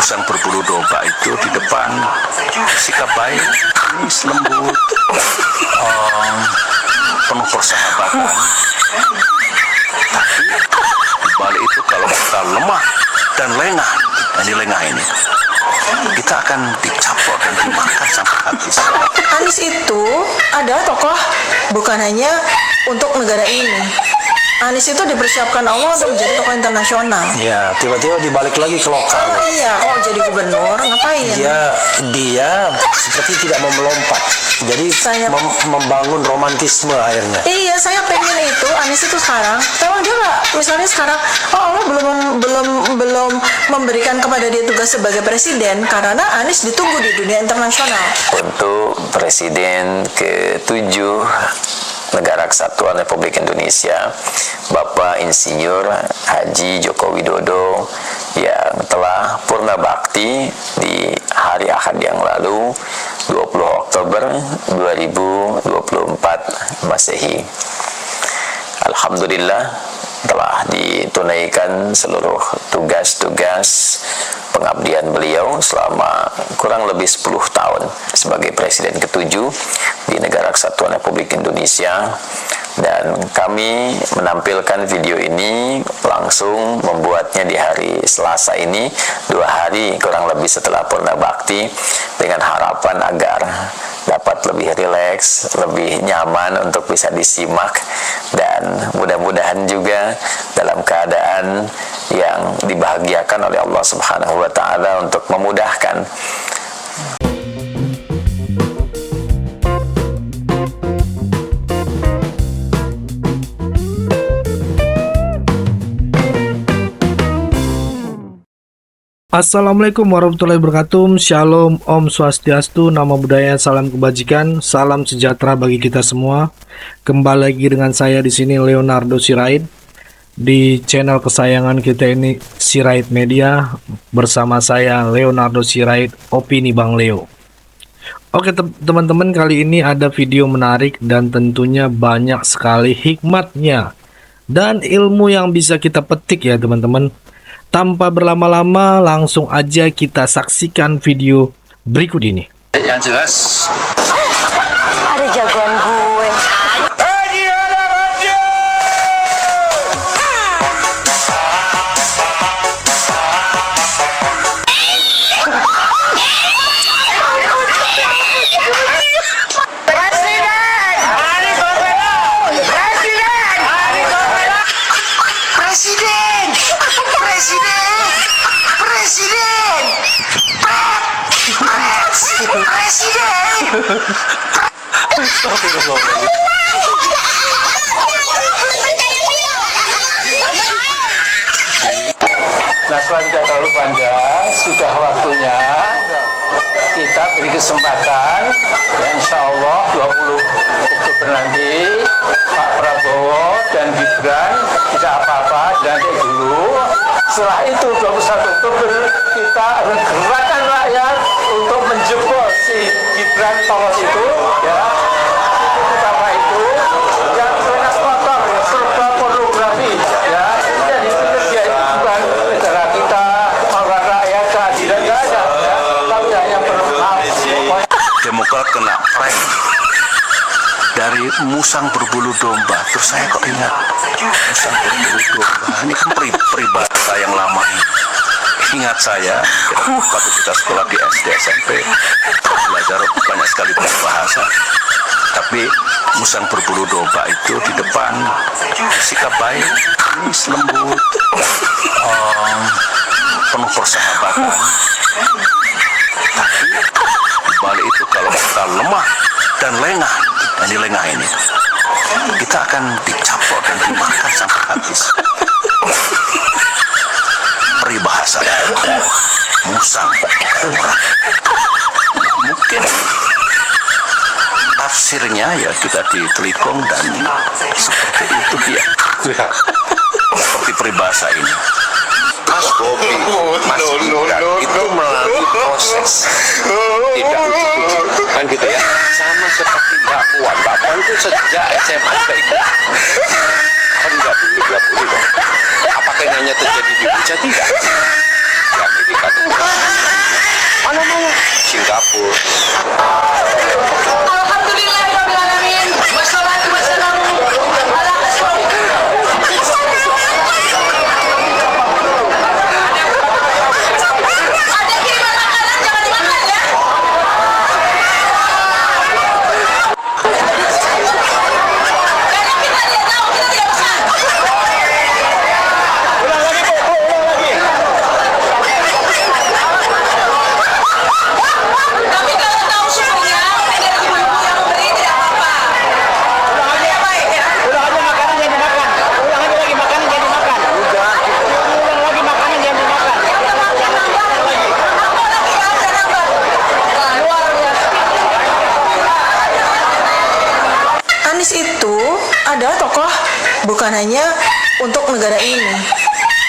musang berbulu domba itu di depan sikap baik, lembut, penuh persahabatan. Tapi di balik itu kalau kita lemah dan lengah, lengah ini kita akan dicapok dan dimakan sampai habis. Anies itu adalah tokoh bukan hanya untuk negara ini. Anies itu dipersiapkan Allah untuk menjadi tokoh internasional. Ya, tiba-tiba dibalik lagi ke lokal. Oh iya, kalau jadi gubernur ngapain? Dia seperti tidak mau melompat. Jadi membangun romantisme akhirnya. Iya, saya pengen itu Anies itu sekarang. Kalau dia nggak, misalnya sekarang, Allah belum memberikan kepada dia tugas sebagai presiden karena Anies ditunggu di dunia internasional. Untuk Presiden ke-7 Negara Kesatuan Republik Indonesia, Bapak Insinyur Haji Joko Widodo yang telah purna bakti di hari Ahad yang lalu 20 Oktober 2024 Masehi. Alhamdulillah telah ditunaikan seluruh tugas-tugas pengabdian beliau selama kurang lebih 10 tahun sebagai Presiden ke-7 di Negara Kesatuan Republik Indonesia, dan kami menampilkan video ini langsung membuatnya di hari Selasa ini, 2 hari kurang lebih setelah purna bakti, dengan harapan agar dapat lebih rileks, lebih nyaman untuk bisa disimak, dan mudah-mudahan juga dalam keadaan yang dibahagiakan oleh Allah Subhanahu wa Ta'ala untuk memudahkan. Assalamualaikum warahmatullahi wabarakatuh. Shalom, Om Swastiastu, Namo Buddhaya, salam kebajikan, salam sejahtera bagi kita semua. Kembali lagi dengan saya di sini Leonardo Sirait di channel kesayangan kita ini, Sirait Media, bersama saya Leonardo Sirait, Opini Bang Leo. Oke teman-teman, kali ini ada video menarik dan tentunya banyak sekali hikmatnya dan ilmu yang bisa kita petik ya teman-teman. Tanpa berlama-lama, langsung aja kita saksikan video berikut ini. Yang jelas, Ada jagoan gue. nah setelah tidak terlalu panjang, sudah waktunya kita beri kesempatan ya, insya Allah 20 Oktober nanti Pak Prabowo dan Gibran tidak apa-apa, nanti dulu. Setelah itu 21 Oktober kita harus gerakan rakyat untuk menjebol si Gibran polos itu ya. Suku utama itu yang kelas kotor, serba pornografi ya. Jadi dia itu bukan negara kita, orang rakyat keadilan nggak ada ya. Tapi hanya bermaaf. Demokrat kena prank dari musang berbulu domba. Terus saya kok ingat musang berbulu domba ini kan peribahasa yang lama ini. Ingat saya waktu kita sekolah di SD SMP belajar banyak sekali bahasa, tapi musang berbulu domba itu di depan sikap baik, lembut, penuh persahabatan. Tapi di balik itu kalau kita lemah dan lengah, lengah ini kita akan dicapok dan dimakan sampai habis. Peribahasa musang mungkin tafsirnya ya kita ditelikung dan seperti itu ya. Seperti peribahasa ini. Mas Bobi, Mas Gibran itu melalui proses tidak ujuk-ujuk kan gitu ya, sama seperti Mbak Puan itu sejak SMA sudah ikut kan nggak boleh dong. Apakah ini hanya terjadi di Indonesia? Tidak. Di Amerika itu dapur. Alhamdulillahirrahmanirrahim. Wassalatu wassalamu ala ada kiriman makanan, jangan dimakan ya. Karena kita tidak tahu, kita tidak pesan. Tapi kalau tahu sumbernya dari ibu-ibu yang memberi tidak apa-apa. Tidak baik ya. Udah aja makanan jangan dimakan. Ulang aja lagi makanan jangan dimakan. Ulang lagi makanan jangan dimakan. Nambah lagi, nambah. Wah, luar biasa. Anies itu adalah tokoh bukan hanya untuk negara ini.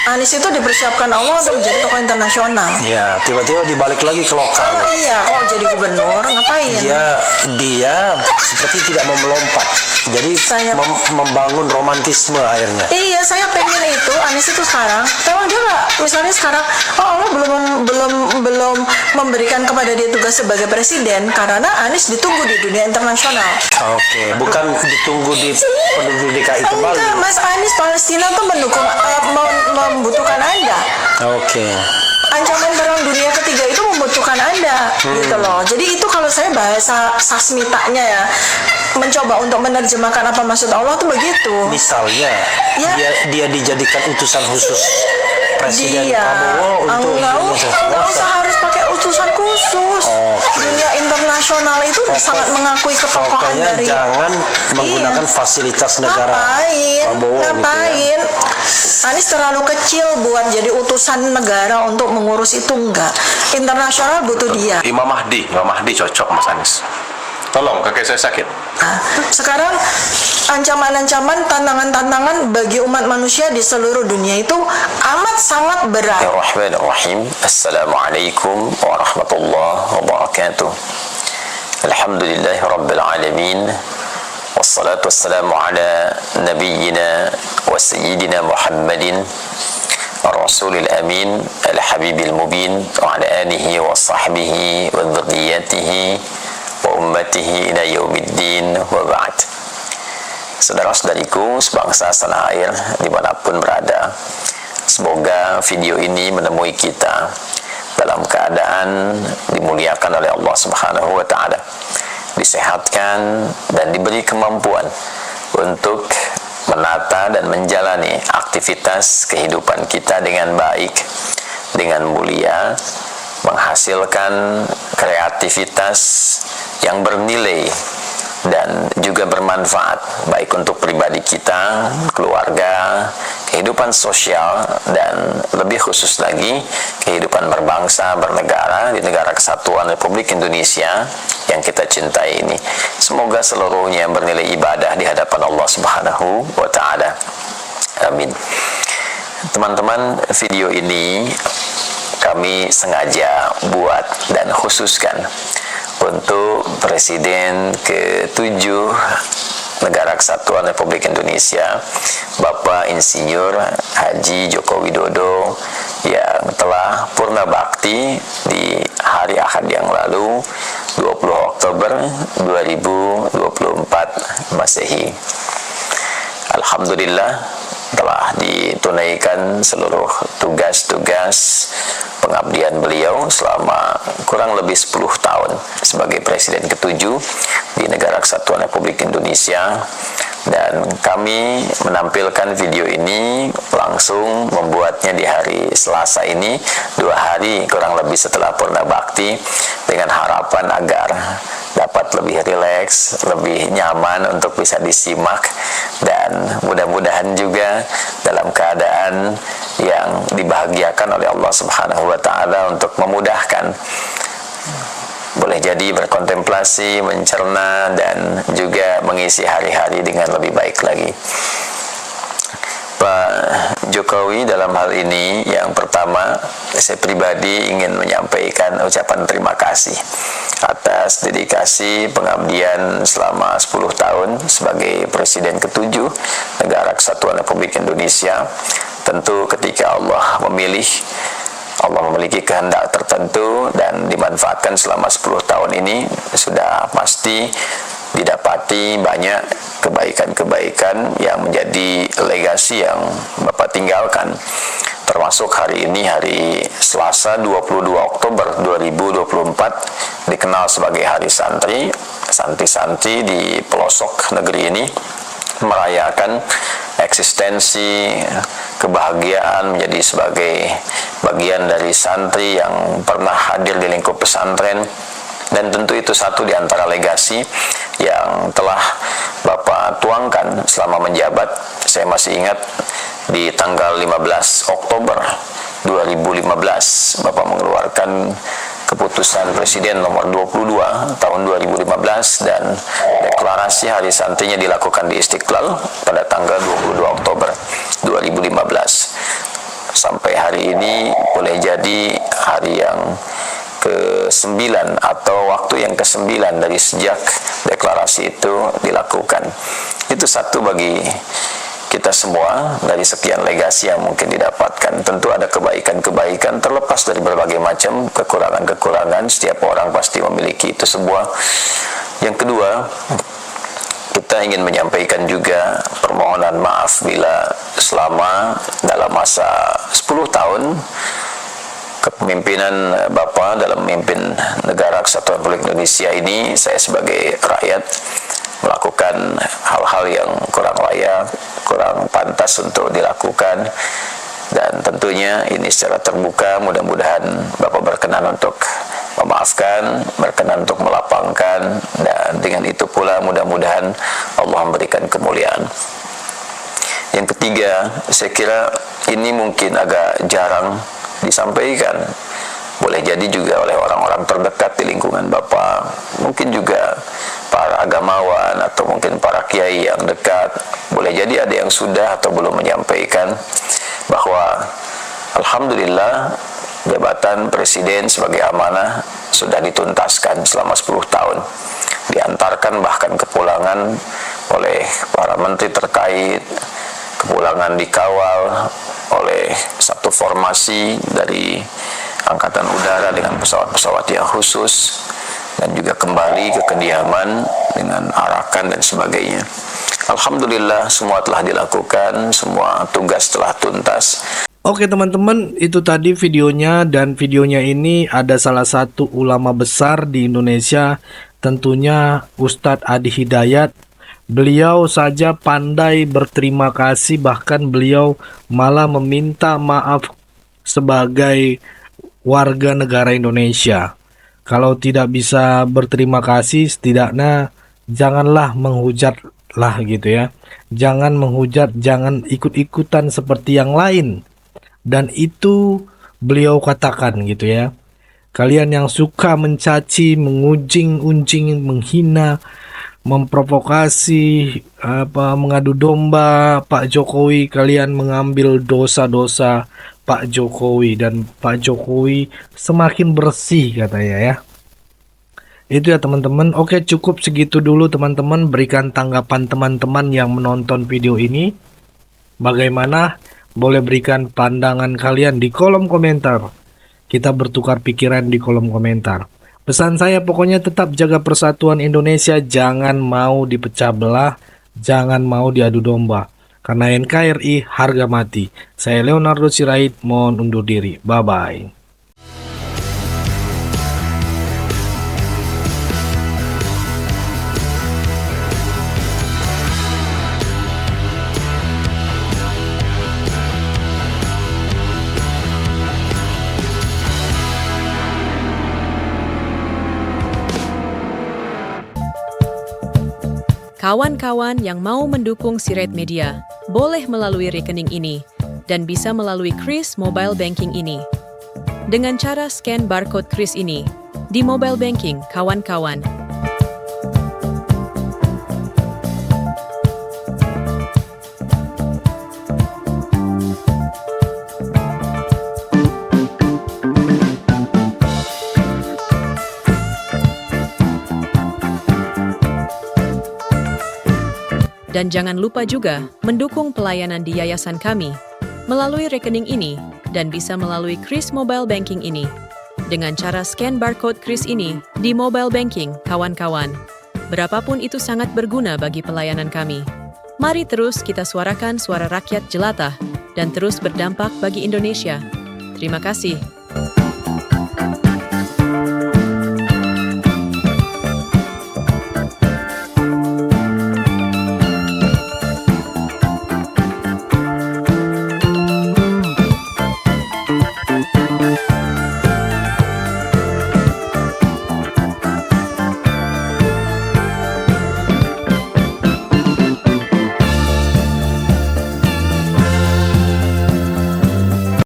Anies itu dipersiapkan Allah untuk menjadi tokoh internasional. Ya, tiba-tiba dibalik lagi ke lokal. Iya, kok jadi gubernur? Ngapain? Dia seperti tidak mau melompat. Jadi membangun romantisme akhirnya. Iya, saya pengen itu Anies itu sekarang. Tahu dia nggak? Misalnya sekarang, Allah belum memberikan kepada dia tugas sebagai presiden karena Anies ditunggu di dunia internasional. Oke, bukan ditunggu di penduduk DKI kembali. Enggak, Mas Anies Palestina tuh mendukung, membutuhkan Anda. Oke. Ancaman perang dunia ketiga itu membutuhkan Anda, gitu loh. Jadi itu kalau saya bahasa sasmitanya ya, mencoba untuk menerjemahkan apa maksud Allah tuh begitu. Misalnya, Ya. dia dijadikan utusan khusus Presiden Prabowo untuk nggak usah harus pakai utusan khusus. Dunia internasional itu sangat mengakui ketokohan Pokoknya dari. jangan menggunakan fasilitas negara Prabowo Ngapain? gitu ya. Anies terlalu kecil buat jadi utusan negara untuk mengurus itu, enggak. Internasional butuh dia. Imam Mahdi cocok Mas Anies. Tolong, kakek saya sakit. Nah, sekarang ancaman-ancaman, tantangan-tantangan bagi umat manusia di seluruh dunia itu amat sangat berat. Bismillahirrahmanirrahim. Assalamualaikum warahmatullahi wabarakatuh. Alhamdulillahi rabbil alamin. Wassalatu wassalamu ala nabiyyina wa sayyidina Muhammadin Rasulil amin al-habibil mubin wa ala alihi wa sahbihi wa dhurriyyatihi wa ummatihi ila yaumiddin wa ba'd. Saudara-saudariku sebangsa tanah air dimanapun berada, semoga video ini menemui kita dalam keadaan dimuliakan oleh Allah Subhanahu wa Ta'ala, disehatkan dan diberi kemampuan untuk menata dan menjalani aktivitas kehidupan kita dengan baik, dengan mulia, menghasilkan kreativitas yang bernilai dan juga bermanfaat baik untuk pribadi kita, keluarga, kehidupan sosial, dan lebih khusus lagi kehidupan berbangsa, bernegara di negara kesatuan Republik Indonesia yang kita cintai ini. Semoga seluruhnya bernilai ibadah di hadapan Allah Subhanahu wa Ta'ala. Amin. Teman-teman, video ini kami sengaja buat dan khususkan untuk Presiden ke-7 Negara Kesatuan Republik Indonesia, Bapak Insinyur Haji Joko Widodo, yang telah purna bakti di hari Ahad yang lalu, 20 Oktober 2024 Masehi. Alhamdulillah telah ditunaikan seluruh tugas-tugas pengabdian beliau selama kurang lebih 10 tahun sebagai Presiden ke-7 di Negara Kesatuan Republik Indonesia, dan kami menampilkan video ini langsung membuatnya di hari Selasa ini, 2 hari kurang lebih setelah purna bakti, dengan harapan agar dapat lebih rileks, lebih nyaman untuk bisa disimak, dan mudah-mudahan juga dalam keadaan yang dibahagiakan oleh Allah Subhanahu wa Ta'ala untuk memudahkan, boleh jadi berkontemplasi, mencerna, dan juga mengisi hari-hari dengan lebih baik lagi. Pak Jokowi dalam hal ini, yang pertama, saya pribadi ingin menyampaikan ucapan terima kasih atas dedikasi pengabdian selama 10 tahun sebagai Presiden ke-7 Negara Kesatuan Republik Indonesia. Tentu ketika Allah memilih Allah memiliki kehendak tertentu dan dimanfaatkan selama 10 tahun ini sudah pasti didapati banyak kebaikan-kebaikan yang menjadi legasi yang Bapak tinggalkan. Termasuk hari ini, hari Selasa 22 Oktober 2024 dikenal sebagai Hari Santri. Santri-santri di pelosok negeri ini merayakan eksistensi kebahagiaan menjadi sebagai bagian dari santri yang pernah hadir di lingkup pesantren. Dan tentu itu satu di antara legasi yang telah Bapak tuangkan selama menjabat. Saya masih ingat di tanggal 15 Oktober 2015 Bapak mengeluarkan keputusan Presiden nomor 22 tahun 2015 dan deklarasi Hari Santrinya dilakukan di Istiqlal pada tanggal 22 Oktober 2015. Sampai hari ini boleh jadi hari yang ke-9 atau waktu yang ke-9 dari sejak deklarasi itu dilakukan. Itu satu bagi kita semua dari sekian legasi yang mungkin didapatkan. Tentu ada kebaikan-kebaikan terlepas dari berbagai macam kekurangan-kekurangan. Setiap orang pasti memiliki itu sebuah. Yang kedua, kita ingin menyampaikan juga permohonan maaf bila selama dalam masa 10 tahun kepemimpinan Bapak dalam memimpin negara Kesatuan Republik Indonesia ini, saya sebagai rakyat melakukan hal-hal yang kurang layak, kurang pantas untuk dilakukan, dan tentunya ini secara terbuka. Mudah-mudahan Bapak berkenan untuk memaafkan, berkenan untuk melapangkan, dan dengan itu pula mudah-mudahan Allah memberikan kemuliaan. Yang ketiga, saya kira ini mungkin agak jarang disampaikan, boleh jadi juga oleh orang-orang terdekat di lingkungan Bapak, mungkin juga para agamawan atau mungkin para kiai yang dekat, boleh jadi ada yang sudah atau belum menyampaikan bahwa alhamdulillah jabatan Presiden sebagai amanah sudah dituntaskan selama 10 tahun, diantarkan bahkan kepulangan oleh para menteri terkait, kepulangan dikawal oleh satu formasi dari Angkatan Udara dengan pesawat-pesawat yang khusus, dan juga kembali ke kediaman dengan arakan dan sebagainya. Alhamdulillah semua telah dilakukan, semua tugas telah tuntas. Oke teman-teman, itu tadi videonya, dan videonya ini ada salah satu ulama besar di Indonesia, tentunya Ustadz Adi Hidayat. Beliau saja pandai berterima kasih, bahkan beliau malah meminta maaf sebagai warga negara Indonesia. Kalau tidak bisa berterima kasih, setidaknya janganlah menghujat lah gitu ya. Jangan menghujat, jangan ikut-ikutan seperti yang lain. Dan itu beliau katakan gitu ya. Kalian yang suka mencaci, mengunjing-unjing, menghina, memprovokasi, mengadu domba Pak Jokowi, kalian mengambil dosa-dosa Pak Jokowi, dan Pak Jokowi semakin bersih katanya ya. Itu ya teman-teman. Oke, cukup segitu dulu teman-teman. Berikan tanggapan teman-teman yang menonton video ini. Bagaimana? Boleh berikan pandangan kalian di kolom komentar. Kita bertukar pikiran di kolom komentar. Pesan saya pokoknya tetap jaga persatuan Indonesia, jangan mau dipecah belah, jangan mau diadu domba. Karena NKRI harga mati. Saya Leonardo Sirait, mohon undur diri. Bye-bye. Kawan-kawan yang mau mendukung Sirait Media, boleh melalui rekening ini dan bisa melalui Kris Mobile Banking ini. Dengan cara scan barcode Kris ini di mobile banking kawan-kawan. Dan jangan lupa juga mendukung pelayanan di yayasan kami melalui rekening ini dan bisa melalui Kris Mobile Banking ini. Dengan cara scan barcode Kris ini di mobile banking, kawan-kawan. Berapapun itu sangat berguna bagi pelayanan kami. Mari terus kita suarakan suara rakyat jelata dan terus berdampak bagi Indonesia. Terima kasih.